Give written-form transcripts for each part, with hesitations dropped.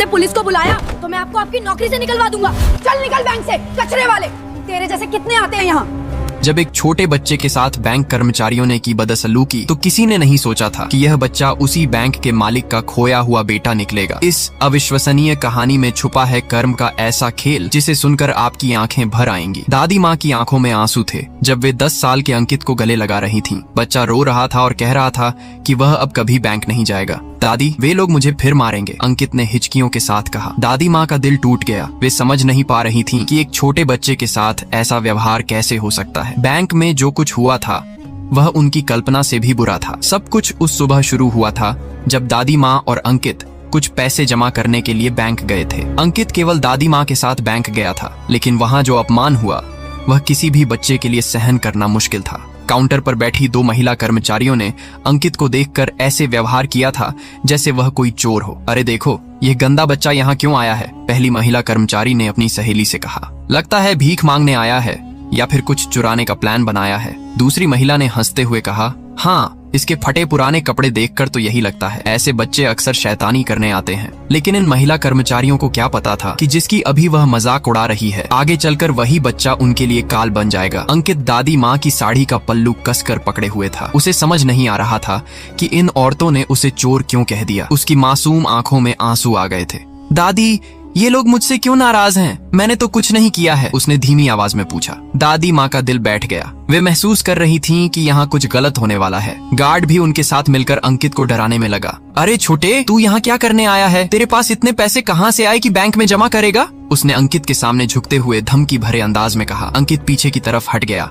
Police को बुलाया तो मैं आपको आपकी नौकरी से निकलवा दूंगा। चल निकल बैंक से, कचरे वाले। तेरे जैसे कितने आते हैं यहाँ। जब एक छोटे बच्चे के साथ बैंक कर्मचारियों ने की बदसलूकी तो किसी ने नहीं सोचा था कि यह बच्चा उसी बैंक के मालिक का खोया हुआ बेटा निकलेगा। इस अविश्वसनीय कहानी में छुपा है कर्म का ऐसा खेल जिसे सुनकर आपकी आंखें भर आएंगी। दादी माँ की आंखों में आंसू थे जब वे 10 साल के अंकित को गले लगा रही थीं। बच्चा रो रहा था और कह रहा था कि वह अब कभी बैंक नहीं जाएगा। दादी, वे लोग मुझे फिर मारेंगे, अंकित ने हिचकियों के साथ कहा। दादी माँ का दिल टूट गया। वे समझ नहीं पा रही थीं कि एक छोटे बच्चे के साथ ऐसा व्यवहार कैसे हो सकता है। बैंक में जो कुछ हुआ था वह उनकी कल्पना से भी बुरा था। सब कुछ उस सुबह शुरू हुआ था जब दादी माँ और अंकित कुछ पैसे जमा करने के लिए बैंक गए थे। अंकित केवल दादी माँ के साथ बैंक गया था, लेकिन वहाँ जो अपमान हुआ वह किसी भी बच्चे के लिए सहन करना मुश्किल था। काउंटर पर बैठी 2 महिला कर्मचारियों ने अंकित को देखकर ऐसे व्यवहार किया था जैसे वह कोई चोर हो। अरे देखो, यह गंदा बच्चा यहाँ क्यों आया है? पहली महिला कर्मचारी ने अपनी सहेली से कहा। लगता है भीख मांगने आया है या फिर कुछ चुराने का प्लान बनाया है। दूसरी महिला ने हंसते हुए कहा, हाँ, इसके फटे पुराने कपड़े देखकर तो यही लगता है। ऐसे बच्चे अक्सर शैतानी करने आते हैं। लेकिन इन महिला कर्मचारियों को क्या पता था कि जिसकी अभी वह मजाक उड़ा रही है, आगे चलकर वही बच्चा उनके लिए काल बन जाएगा। अंकित दादी माँ की साड़ी का पल्लू कसकर पकड़े हुए था। उसे समझ नहीं आ रहा था कि इन औरतों ने उसे चोर क्यों कह दिया। उसकी मासूम आंखों में आंसू आ गए थे। दादी, ये लोग मुझसे क्यों नाराज हैं? मैंने तो कुछ नहीं किया है, उसने धीमी आवाज में पूछा। दादी माँ का दिल बैठ गया। वे महसूस कर रही थीं कि यहाँ कुछ गलत होने वाला है। गार्ड भी उनके साथ मिलकर अंकित को डराने में लगा। अरे छोटे, तू यहाँ क्या करने आया है? तेरे पास इतने पैसे कहाँ से आए कि बैंक में जमा करेगा? उसने अंकित के सामने झुकते हुए धमकी भरे अंदाज में कहा। अंकित पीछे की तरफ हट गया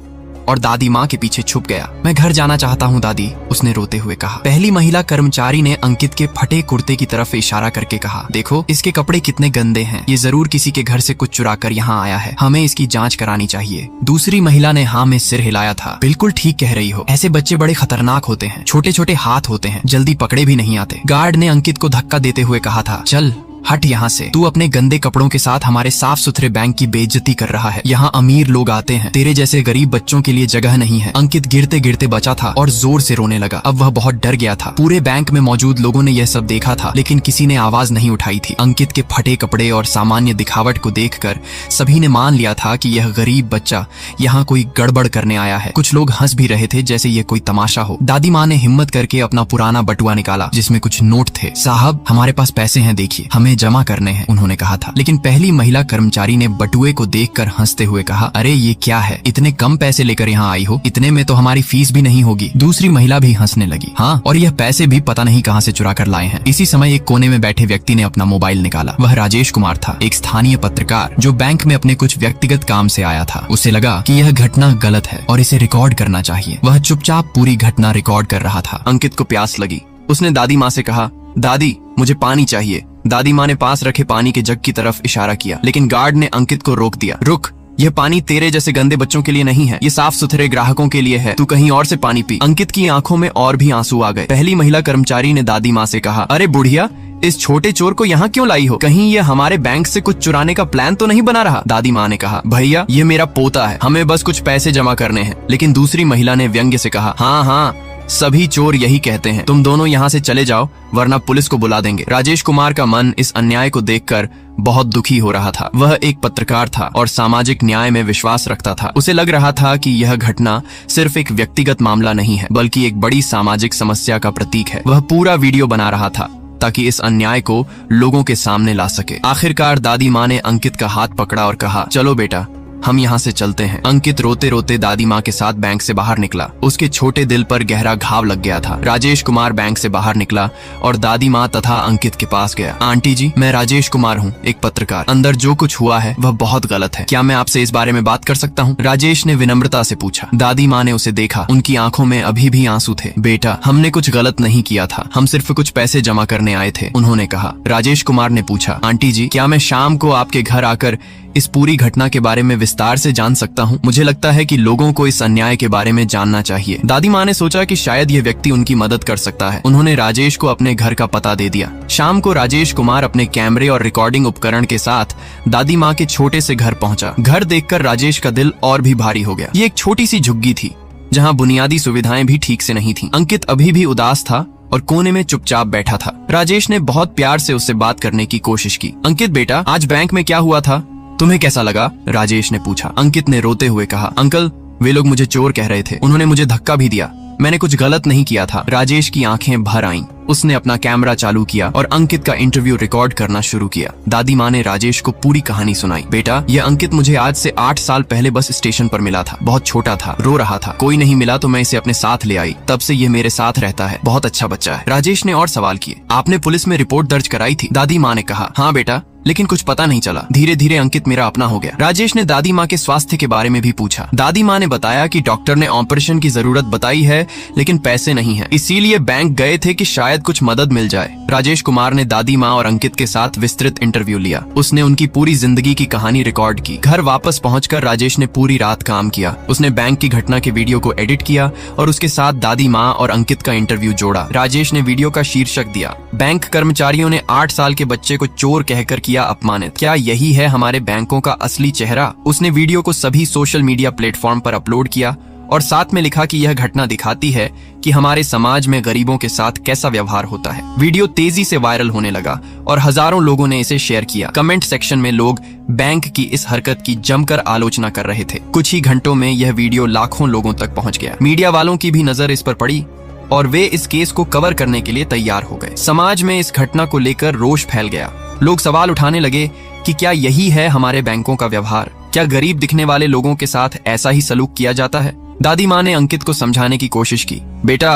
और दादी माँ के पीछे छुप गया। मैं घर जाना चाहता हूँ दादी, उसने रोते हुए कहा। पहली महिला कर्मचारी ने अंकित के फटे कुर्ते की तरफ इशारा करके कहा, देखो इसके कपड़े कितने गंदे हैं। ये जरूर किसी के घर से कुछ चुरा कर यहाँ आया है। हमें इसकी जांच करानी चाहिए। दूसरी महिला ने हाँ में सिर हिलाया था। बिल्कुल ठीक कह रही हो, ऐसे बच्चे बड़े खतरनाक होते हैं। छोटे छोटे हाथ होते हैं, जल्दी पकड़े भी नहीं आते। गार्ड ने अंकित को धक्का देते हुए कहा था, चल हट यहाँ से। तू अपने गंदे कपड़ों के साथ हमारे साफ सुथरे बैंक की बेइज्जती कर रहा है। यहाँ अमीर लोग आते हैं, तेरे जैसे गरीब बच्चों के लिए जगह नहीं है। अंकित गिरते गिरते बचा था और जोर से रोने लगा। अब वह बहुत डर गया था। पूरे बैंक में मौजूद लोगों ने यह सब देखा था, लेकिन किसी ने आवाज नहीं उठाई थी। अंकित के फटे कपड़े और सामान्य दिखावट को देखकर सभी ने मान लिया था कि यह गरीब बच्चा यहाँ कोई गड़बड़ करने आया है। कुछ लोग हंस भी रहे थे जैसे ये कोई तमाशा हो। दादी माँ ने हिम्मत करके अपना पुराना बटुआ निकाला जिसमें कुछ नोट थे। साहब, हमारे पास पैसे हैं, देखिए, हमें जमा करने हैं, उन्होंने कहा था। लेकिन पहली महिला कर्मचारी ने बटुए को देखकर हंसते हुए कहा, अरे ये क्या है? इतने कम पैसे लेकर यहाँ आई हो? इतने में तो हमारी फीस भी नहीं होगी। दूसरी महिला भी हंसने लगी। हाँ, और यह पैसे भी पता नहीं कहाँ से चुरा कर लाए हैं। इसी समय एक कोने में बैठे व्यक्ति ने अपना मोबाइल निकाला। वह राजेश कुमार था, एक स्थानीय पत्रकार जो बैंक में अपने कुछ व्यक्तिगत काम से आया था। उसे लगा कि यह घटना गलत है और इसे रिकॉर्ड करना चाहिए। वह चुपचाप पूरी घटना रिकॉर्ड कर रहा था। अंकित को प्यास लगी। उसने दादी माँ से कहा, दादी मुझे पानी चाहिए। दादी माँ ने पास रखे पानी के जग की तरफ इशारा किया, लेकिन गार्ड ने अंकित को रोक दिया। रुक, यह पानी तेरे जैसे गंदे बच्चों के लिए नहीं है, ये साफ सुथरे ग्राहकों के लिए है। तू कहीं और से पानी पी। अंकित की आंखों में और भी आंसू आ गए। पहली महिला कर्मचारी ने दादी माँ से कहा, अरे बुढ़िया, इस छोटे चोर को यहाँ क्यों लाई हो? कहीं ये हमारे बैंक से कुछ चुराने का प्लान तो नहीं बना रहा? दादी माँ ने कहा, भैया ये मेरा पोता है, हमें बस कुछ पैसे जमा करने हैं। लेकिन दूसरी महिला ने व्यंग्य से कहा, हाँ हाँ, सभी चोर यही कहते हैं। तुम दोनों यहाँ से चले जाओ वरना पुलिस को बुला देंगे। राजेश कुमार का मन इस अन्याय को देखकर बहुत दुखी हो रहा था। वह एक पत्रकार था और सामाजिक न्याय में विश्वास रखता था। उसे लग रहा था कि यह घटना सिर्फ एक व्यक्तिगत मामला नहीं है, बल्कि एक बड़ी सामाजिक समस्या का प्रतीक है। वह पूरा वीडियो बना रहा था ताकि इस अन्याय को लोगों के सामने ला सके। आखिरकार दादी माँ ने अंकित का हाथ पकड़ा और कहा, चलो बेटा, हम यहाँ से चलते हैं। अंकित रोते रोते दादी माँ के साथ बैंक से बाहर निकला। उसके छोटे दिल पर गहरा घाव लग गया था। राजेश कुमार बैंक से बाहर निकला और दादी माँ तथा अंकित के पास गया। आंटी जी, मैं राजेश कुमार हूँ, एक पत्रकार। अंदर जो कुछ हुआ है वह बहुत गलत है। क्या मैं आपसे इस बारे में बात कर सकता हूँ? राजेश ने विनम्रता से पूछा। दादी माँ ने उसे देखा। उनकी आंखों में अभी भी आंसू थे। बेटा, हमने कुछ गलत नहीं किया था, हम सिर्फ कुछ पैसे जमा करने आए थे, उन्होंने कहा। राजेश कुमार ने पूछा, आंटी जी, क्या मैं शाम को आपके घर आकर इस पूरी घटना के बारे में विस्तार से जान सकता हूँ? मुझे लगता है कि लोगों को इस अन्याय के बारे में जानना चाहिए। दादी माँ ने सोचा कि शायद ये व्यक्ति उनकी मदद कर सकता है। उन्होंने राजेश को अपने घर का पता दे दिया। शाम को राजेश कुमार अपने कैमरे और रिकॉर्डिंग उपकरण के साथ दादी माँ के छोटे से घर पहुंचा। घर देखकर राजेश का दिल और भी भारी हो गया। ये एक छोटी सी झुग्गी थी जहाँ बुनियादी सुविधाएं भी ठीक से नहीं थी। अंकित अभी भी उदास था और कोने में चुपचाप बैठा था। राजेश ने बहुत प्यार से उससे बात करने की कोशिश की। अंकित बेटा, आज बैंक में क्या हुआ था, तुम्हें कैसा लगा? राजेश ने पूछा। अंकित ने रोते हुए कहा, अंकल वे लोग मुझे चोर कह रहे थे, उन्होंने मुझे धक्का भी दिया, मैंने कुछ गलत नहीं किया था। राजेश की आंखें भर आईं। उसने अपना कैमरा चालू किया और अंकित का इंटरव्यू रिकॉर्ड करना शुरू किया। दादी माँ ने राजेश को पूरी कहानी सुनाई। बेटा, यह अंकित मुझे आज से 8 साल पहले बस स्टेशन पर मिला था। बहुत छोटा था, रो रहा था, कोई नहीं मिला तो मैं इसे अपने साथ ले आई। तब से ये मेरे साथ रहता है, बहुत अच्छा बच्चा है। राजेश ने और सवाल किए। आपने पुलिस में रिपोर्ट दर्ज कराई थी? दादी माँ ने कहा, हाँ बेटा, लेकिन कुछ पता नहीं चला। धीरे धीरे अंकित मेरा अपना हो गया। राजेश ने दादी माँ के स्वास्थ्य के बारे में भी पूछा। दादी माँ ने बताया कि डॉक्टर ने ऑपरेशन की जरूरत बताई है, लेकिन पैसे नहीं है, इसीलिए बैंक गए थे कि शायद कुछ मदद मिल जाए। राजेश कुमार ने दादी माँ और अंकित के साथ विस्तृत इंटरव्यू लिया। उसने उनकी पूरी जिंदगी की कहानी रिकॉर्ड की। घर वापस पहुंचकर राजेश ने पूरी रात काम किया। उसने बैंक की घटना के वीडियो को एडिट किया और उसके साथ दादी माँ और अंकित का इंटरव्यू जोड़ा। राजेश ने वीडियो का शीर्षक दिया, बैंक कर्मचारियों ने 8 साल के बच्चे को चोर कहकर किया अपमानित, क्या यही है हमारे बैंकों का असली चेहरा? उसने वीडियो को सभी सोशल मीडिया प्लेटफॉर्म पर अपलोड किया और साथ में लिखा कि यह घटना दिखाती है कि हमारे समाज में गरीबों के साथ कैसा व्यवहार होता है। वीडियो तेजी से वायरल होने लगा और हजारों लोगों ने इसे शेयर किया। कमेंट सेक्शन में लोग बैंक की इस हरकत की जमकर आलोचना कर रहे थे। कुछ ही घंटों में यह वीडियो लाखों लोगों तक पहुंच गया। मीडिया वालों की भी नजर इस पर पड़ी और वे इस केस को कवर करने के लिए तैयार हो गए। समाज में इस घटना को लेकर रोष फैल गया। लोग सवाल उठाने लगे कि क्या यही है हमारे बैंकों का व्यवहार? क्या गरीब दिखने वाले लोगों के साथ ऐसा ही सलूक किया जाता है? दादी माँ ने अंकित को समझाने की कोशिश की। बेटा,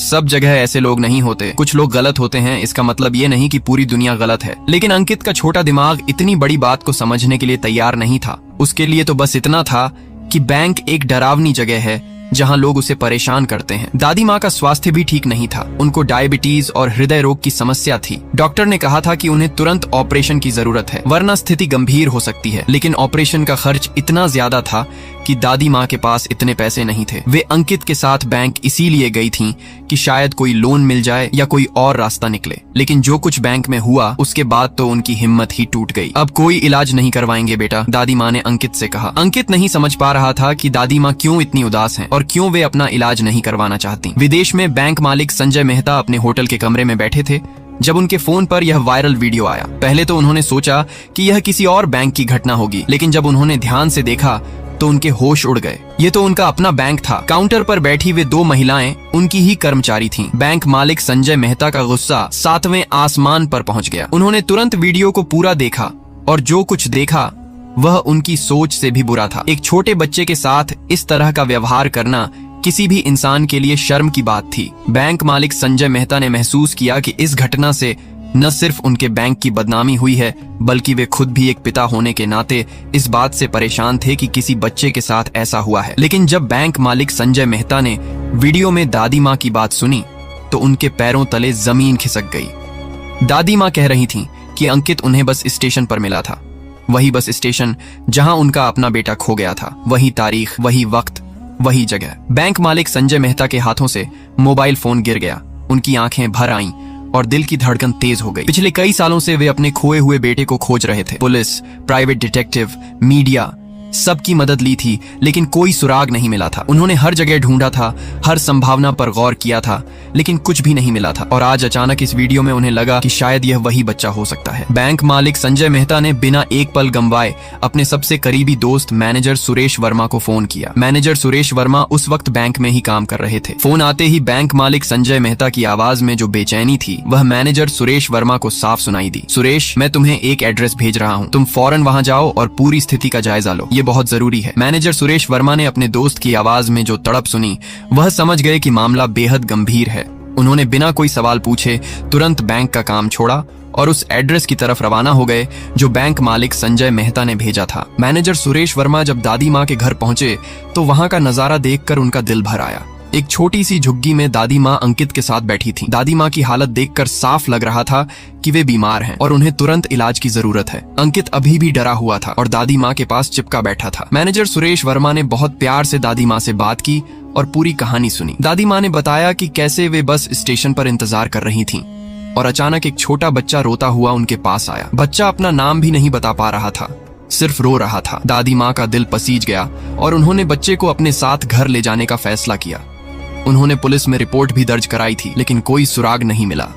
सब जगह ऐसे लोग नहीं होते, कुछ लोग गलत होते हैं, इसका मतलब ये नहीं कि पूरी दुनिया गलत है। लेकिन अंकित का छोटा दिमाग इतनी बड़ी बात को समझने के लिए तैयार नहीं था। उसके लिए तो बस इतना था कि बैंक एक डरावनी जगह है जहां लोग उसे परेशान करते हैं। दादी माँ का स्वास्थ्य भी ठीक नहीं था। उनको डायबिटीज और हृदय रोग की समस्या थी। डॉक्टर ने कहा था कि उन्हें तुरंत ऑपरेशन की जरूरत है, वरना स्थिति गंभीर हो सकती है। लेकिन ऑपरेशन का खर्च इतना ज्यादा था कि दादी माँ के पास इतने पैसे नहीं थे। वे अंकित के साथ बैंक इसीलिए गई थीं कि शायद कोई लोन मिल जाए या कोई और रास्ता निकले। लेकिन जो कुछ बैंक में हुआ उसके बाद तो उनकी हिम्मत ही टूट गई। अब कोई इलाज नहीं करवाएंगे बेटा, दादी माँ ने अंकित से कहा। अंकित नहीं समझ पा रहा था कि दादी माँ क्यों इतनी उदास हैं और क्यों वे अपना इलाज नहीं करवाना चाहती। विदेश में बैंक मालिक संजय मेहता अपने होटल के कमरे में बैठे थे जब उनके फोन पर यह वायरल वीडियो आया। पहले तो उन्होंने सोचा कि यह किसी और बैंक की घटना होगी, लेकिन जब उन्होंने ध्यान से देखा तो उनके होश उड़ गए। ये तो उनका अपना बैंक था। काउंटर पर बैठी वे 2 महिलाएं उनकी ही कर्मचारी थीं। बैंक मालिक संजय मेहता का गुस्सा 7वें आसमान पर पहुंच गया। उन्होंने तुरंत वीडियो को पूरा देखा और जो कुछ देखा वह उनकी सोच से भी बुरा था। एक छोटे बच्चे के साथ इस तरह का व्यवहार करना किसी भी इंसान के लिए शर्म की बात थी। बैंक मालिक संजय मेहता ने महसूस किया कि इस घटना से न सिर्फ उनके बैंक की बदनामी हुई है, बल्कि वे खुद भी एक पिता होने के नाते इस बात से परेशान थे कि किसी बच्चे के साथ ऐसा हुआ है। लेकिन जब बैंक मालिक संजय मेहता ने वीडियो में दादी माँ की बात सुनी तो उनके पैरों तले जमीन खिसक गई। दादी माँ कह रही थीं कि अंकित उन्हें बस स्टेशन पर मिला था, वही बस स्टेशन जहां उनका अपना बेटा खो गया था, वही तारीख, वही वक्त, वही जगह। बैंक मालिक संजय मेहता के हाथों से मोबाइल फोन गिर गया। उनकी आंखें भर आईं और दिल की धड़कन तेज हो गई। पिछले कई सालों से वे अपने खोए हुए बेटे को खोज रहे थे। पुलिस, प्राइवेट डिटेक्टिव, मीडिया, सबकी मदद ली थी, लेकिन कोई सुराग नहीं मिला था। उन्होंने हर जगह ढूंढा था, हर संभावना पर गौर किया था, लेकिन कुछ भी नहीं मिला था। और आज अचानक इस वीडियो में उन्हें लगा कि शायद यह वही बच्चा हो सकता है। बैंक मालिक संजय मेहता ने बिना एक पल गंवाए अपने सबसे करीबी दोस्त मैनेजर सुरेश वर्मा को फोन किया। मैनेजर सुरेश वर्मा उस वक्त बैंक में ही काम कर रहे थे। फोन आते ही बैंक मालिक संजय मेहता की आवाज में जो बेचैनी थी वह मैनेजर सुरेश वर्मा को साफ सुनाई दी। सुरेश, मैं तुम्हें एक एड्रेस भेज रहा हूँ, तुम फौरन वहाँ जाओ और पूरी स्थिति का जायजा लो, ये बहुत जरूरी है। मैनेजर सुरेश वर्मा ने अपने दोस्त की आवाज में जो तड़प सुनी वह समझ गए कि मामला बेहद गंभीर है। उन्होंने बिना कोई सवाल पूछे तुरंत बैंक का काम छोड़ा और उस एड्रेस की तरफ रवाना हो गए जो बैंक मालिक संजय मेहता ने भेजा था। मैनेजर सुरेश वर्मा जब दादी माँ के घर पहुंचे तो वहां का नजारा देखकर उनका दिल भर आया। एक छोटी सी झुग्गी में दादी माँ अंकित के साथ बैठी थी। दादी माँ की हालत देखकर साफ लग रहा था कि वे बीमार हैं और उन्हें तुरंत इलाज की जरूरत है। अंकित अभी भी डरा हुआ था और दादी माँ के पास चिपका बैठा था। मैनेजर सुरेश वर्मा ने बहुत प्यार से दादी माँ से बात की और पूरी कहानी सुनी। दादी माँ ने बताया कि कैसे वे बस स्टेशन पर इंतजार कर रही थीं और अचानक एक छोटा बच्चा रोता हुआ उनके पास आया। बच्चा अपना नाम भी नहीं बता पा रहा था, सिर्फ रो रहा था। दादी माँ का दिल पसीज गया और उन्होंने बच्चे को अपने साथ घर ले जाने का फैसला किया। उन्होंने पुलिस में रिपोर्ट भी दर्ज कराई थी, लेकिन कोई सुराग नहीं मिला।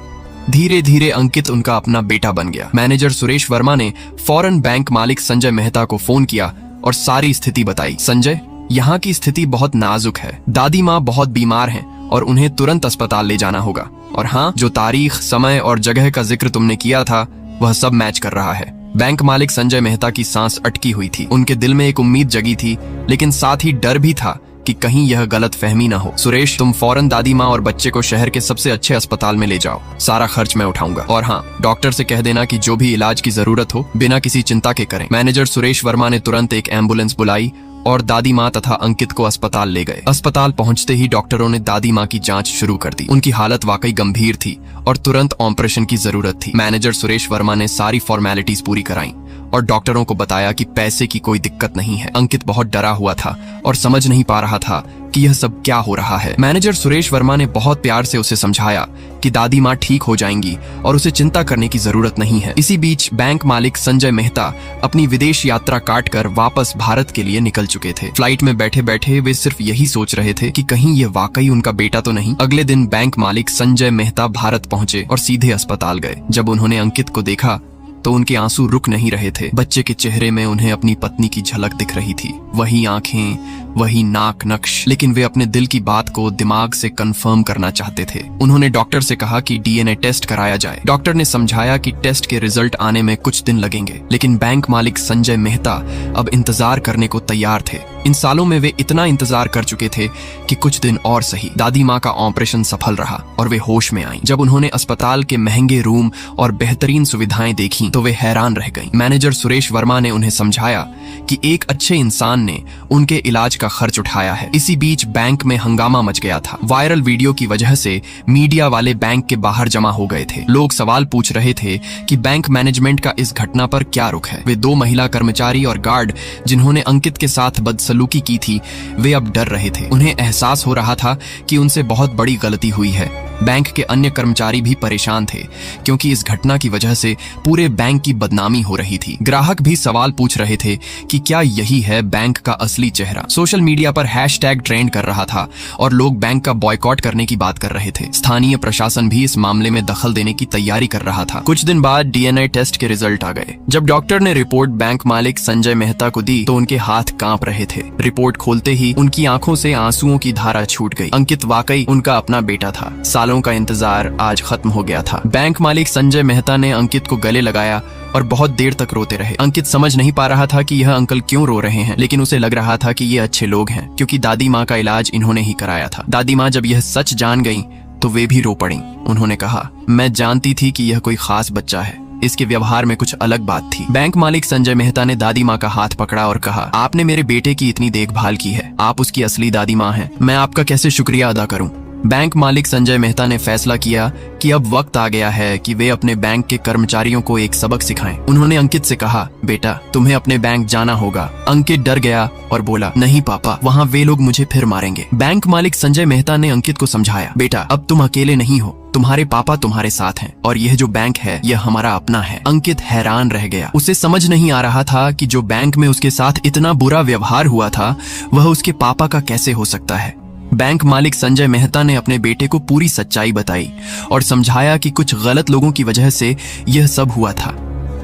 धीरे धीरे अंकित उनका अपना बेटा बन गया। मैनेजर सुरेश वर्मा ने फौरन बैंक मालिक संजय मेहता को फोन किया और सारी स्थिति बताई। संजय, यहाँ की स्थिति बहुत नाजुक है। दादी माँ बहुत बीमार हैं और उन्हें तुरंत अस्पताल ले जाना होगा। और हाँ, जो तारीख, समय और जगह का जिक्र तुमने किया था वह सब मैच कर रहा है। बैंक मालिक संजय मेहता की सांस अटकी हुई थी। उनके दिल में एक उम्मीद जगी थी, लेकिन साथ ही डर भी था कि कहीं यह गलत फहमी ना हो। सुरेश, तुम फौरन दादी माँ और बच्चे को शहर के सबसे अच्छे अस्पताल में ले जाओ। सारा खर्च मैं उठाऊंगा। और हाँ, डॉक्टर से कह देना कि जो भी इलाज की जरूरत हो बिना किसी चिंता के करें। मैनेजर सुरेश वर्मा ने तुरंत एक एम्बुलेंस बुलाई और दादी माँ तथा अंकित को अस्पताल ले गए। अस्पताल पहुंचते ही डॉक्टरों ने दादी माँ की जांच शुरू कर दी। उनकी हालत वाकई गंभीर थी और तुरंत ऑपरेशन की जरूरत थी। मैनेजर सुरेश वर्मा ने सारी फॉर्मेलिटीज पूरी कराई और डॉक्टरों को बताया कि पैसे की कोई दिक्कत नहीं है। अंकित बहुत डरा हुआ था और समझ नहीं पा रहा था कि यह सब क्या हो रहा है। मैनेजर सुरेश वर्मा ने बहुत प्यार से उसे समझाया कि दादी माँ ठीक हो जाएंगी और उसे चिंता करने की जरूरत नहीं है। इसी बीच बैंक मालिक संजय मेहता अपनी विदेश यात्रा काटकर वापस भारत के लिए निकल चुके थे। फ्लाइट में बैठे बैठे वे सिर्फ यही सोच रहे थे कि कहीं ये वाकई उनका बेटा तो नहीं। अगले दिन बैंक मालिक संजय मेहता भारत पहुंचे और सीधे अस्पताल गए। जब उन्होंने अंकित को देखा तो उनके आंसू रुक नहीं रहे थे। बच्चे के चेहरे में उन्हें अपनी पत्नी की झलक दिख रही थी। वही आंखें, वही नाक नक्श, लेकिन वे अपने दिल की बात को दिमाग से कंफर्म करना चाहते थे। उन्होंने डॉक्टर से कहा कि डीएनए टेस्ट कराया जाए। डॉक्टर ने समझाया कि टेस्ट के रिजल्ट आने में कुछ दिन लगेंगे, लेकिन बैंक मालिक संजय मेहता अब इंतजार करने को तैयार थे। इन सालों में वे इतना इंतजार कर चुके थे कि कुछ दिन और सही। दादी माँ का ऑपरेशन सफल रहा और वे होश में आईं। जब उन्होंने अस्पताल के महंगे रूम और बेहतरीन सुविधाएं देखी तो वे हैरान रह गईं। मैनेजर सुरेश वर्मा ने उन्हें समझाया कि एक अच्छे इंसान ने उनके इलाज का खर्च उठाया है। इसी बीच बैंक में हंगामा मच गया था। वायरल वीडियो की वजह से मीडिया वाले बैंक के बाहर जमा हो गए थे। लोग सवाल पूछ रहे थे कि बैंक मैनेजमेंट का इस घटना पर क्या रुख है। वे 2 महिला कर्मचारी और गार्ड जिन्होंने अंकित के साथ बदसलूकी की थी, वे अब डर रहे थे। उन्हें एहसास हो रहा था कि उनसे बहुत बड़ी गलती हुई है। बैंक के अन्य कर्मचारी भी परेशान थे क्योंकि इस घटना की वजह से पूरे बैंक की बदनामी हो रही थी। ग्राहक भी सवाल पूछ रहे थे कि क्या यही है बैंक का असली चेहरा। सोशल मीडिया पर हैशटैग ट्रेंड कर रहा था और लोग बैंक का बॉयकॉट करने की बात कर रहे थे। स्थानीय प्रशासन भी इस मामले में दखल देने की तैयारी कर रहा था। कुछ दिन बाद डीएनए टेस्ट के रिजल्ट आ गए। जब डॉक्टर ने रिपोर्ट बैंक मालिक संजय मेहता को दी तो उनके हाथ कांप रहे थे। रिपोर्ट खोलते ही उनकी आंखों से आंसुओं की धारा छूट गई। अंकित वाकई उनका अपना बेटा था। सालों का इंतजार आज खत्म हो गया था। बैंक मालिक संजय मेहता ने अंकित को गले लगाया और बहुत देर तक रोते रहे। अंकित समझ नहीं पा रहा था कि यह अंकल क्यों रो रहे हैं, लेकिन उसे लग रहा था कि ये अच्छे लोग हैं क्योंकि दादी माँ का इलाज इन्होंने ही कराया था। दादी माँ जब यह सच जान गईं तो वे भी रो पड़ीं। उन्होंने कहा, मैं जानती थी कि यह कोई खास बच्चा है। इसके व्यवहार में कुछ अलग बात थी। बैंक मालिक संजय मेहता ने दादी माँ का हाथ पकड़ा और कहा, आपने मेरे बेटे की इतनी देखभाल की है। आप उसकी असली दादी माँ हैं। मैं आपका कैसे शुक्रिया अदा करूं। बैंक मालिक संजय मेहता ने फैसला किया कि अब वक्त आ गया है कि वे अपने बैंक के कर्मचारियों को एक सबक सिखाएं। उन्होंने अंकित से कहा, बेटा तुम्हें अपने बैंक जाना होगा। अंकित डर गया और बोला, नहीं पापा, वहाँ वे लोग मुझे फिर मारेंगे। बैंक मालिक संजय मेहता ने अंकित को समझाया, बेटा अब तुम अकेले नहीं हो, तुम्हारे पापा तुम्हारे साथ हैं और यह जो बैंक है यह हमारा अपना है। अंकित हैरान रह गया। उसे समझ नहीं आ रहा था कि जो बैंक में उसके साथ इतना बुरा व्यवहार हुआ था वह उसके पापा का कैसे हो सकता है। बैंक मालिक संजय मेहता ने अपने बेटे को पूरी सच्चाई बताई और समझाया कि कुछ गलत लोगों की वजह से यह सब हुआ था।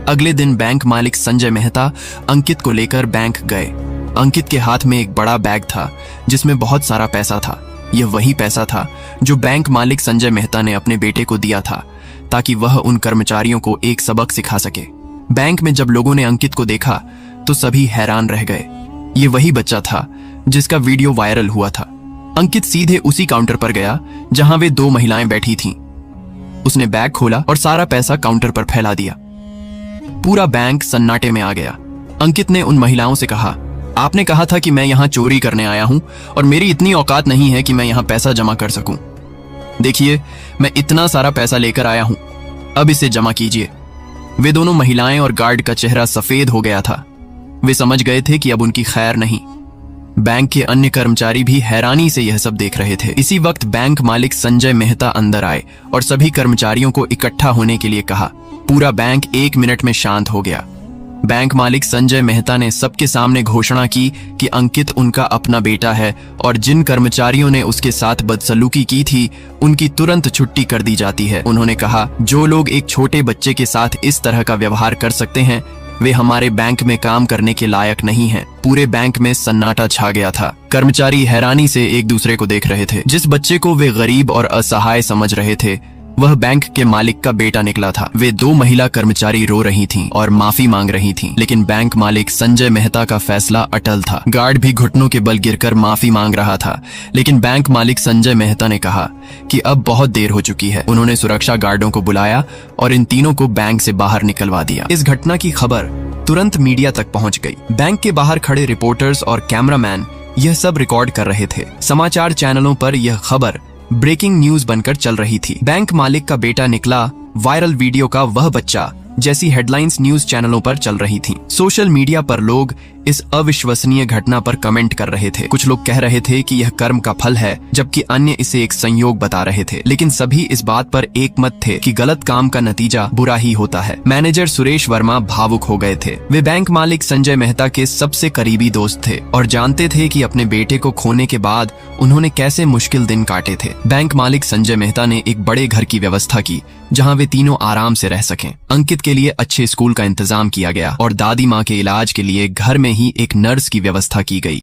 अगले दिन बैंक मालिक संजय मेहता अंकित को लेकर बैंक गए। अंकित के हाथ में एक बड़ा बैग था जिसमें बहुत सारा पैसा था। यह वही पैसा था जो बैंक मालिक संजय मेहता ने अपने बेटे को दिया था ताकि वह उन कर्मचारियों को एक सबक सिखा सके। बैंक में जब लोगों ने अंकित को देखा तो सभी हैरान रह गए। ये वही बच्चा था जिसका वीडियो वायरल हुआ था। अंकित सीधे उसी काउंटर पर गया जहां वे 2 महिलाएं बैठी थीं। उसने बैग खोला और सारा पैसा काउंटर पर फैला दिया। पूरा बैंक सन्नाटे में आ गया। अंकित ने उन महिलाओं से कहा, आपने कहा था कि मैं यहाँ चोरी करने आया हूँ और मेरी इतनी औकात नहीं है कि मैं यहाँ पैसा जमा कर सकूं। देखिए, मैं इतना सारा पैसा लेकर आया हूँ, अब इसे जमा कीजिए। वे दोनों महिलाएं और गार्ड का चेहरा सफेद हो गया था। वे समझ गए थे कि अब उनकी खैर नहीं। बैंक के अन्य कर्मचारी भी हैरानी से यह सब देख रहे थे। इसी वक्त बैंक मालिक संजय मेहता अंदर आए और सभी कर्मचारियों को इकट्ठा होने के लिए कहा। पूरा बैंक 1 मिनट में शांत हो गया। बैंक मालिक संजय मेहता ने सबके सामने घोषणा की कि अंकित उनका अपना बेटा है और जिन कर्मचारियों ने उसके साथ बदसलूकी की थी उनकी तुरंत छुट्टी कर दी जाती है। उन्होंने कहा, जो लोग एक छोटे बच्चे के साथ इस तरह का व्यवहार कर सकते हैं वे हमारे बैंक में काम करने के लायक नहीं हैं। पूरे बैंक में सन्नाटा छा गया था। कर्मचारी हैरानी से एक दूसरे को देख रहे थे। जिस बच्चे को वे गरीब और असहाय समझ रहे थे वह बैंक के मालिक का बेटा निकला था। वे दो महिला कर्मचारी रो रही थीं और माफी मांग रही थीं, लेकिन बैंक मालिक संजय मेहता का फैसला अटल था। गार्ड भी घुटनों के बल गिरकर माफी मांग रहा था, लेकिन बैंक मालिक संजय मेहता ने कहा कि अब बहुत देर हो चुकी है। उन्होंने सुरक्षा गार्डों को बुलाया और इन तीनों को बैंक से बाहर निकलवा दिया। इस घटना की खबर तुरंत मीडिया तक पहुंच गई। बैंक के बाहर खड़े रिपोर्टर्स और कैमरामैन यह सब रिकॉर्ड कर रहे थे। समाचार चैनलों पर यह खबर ब्रेकिंग न्यूज बनकर चल रही थी। बैंक मालिक का बेटा निकला, वायरल वीडियो का वह बच्चा जैसी हेडलाइंस न्यूज चैनलों पर चल रही थी। सोशल मीडिया पर लोग इस अविश्वसनीय घटना पर कमेंट कर रहे थे। कुछ लोग कह रहे थे कि यह कर्म का फल है, जबकि अन्य इसे एक संयोग बता रहे थे। लेकिन सभी इस बात पर एकमत थे कि गलत काम का नतीजा बुरा ही होता है। मैनेजर सुरेश वर्मा भावुक हो गए थे। वे बैंक मालिक संजय मेहता के सबसे करीबी दोस्त थे और जानते थे कि अपने बेटे को खोने के बाद उन्होंने कैसे मुश्किल दिन काटे थे। बैंक मालिक संजय मेहता ने एक बड़े घर की व्यवस्था की जहां वे तीनों आराम से रह सकें। अंकित के लिए अच्छे स्कूल का इंतजाम किया गया और दादी माँ के इलाज के लिए घर में ही एक नर्स की व्यवस्था की गई।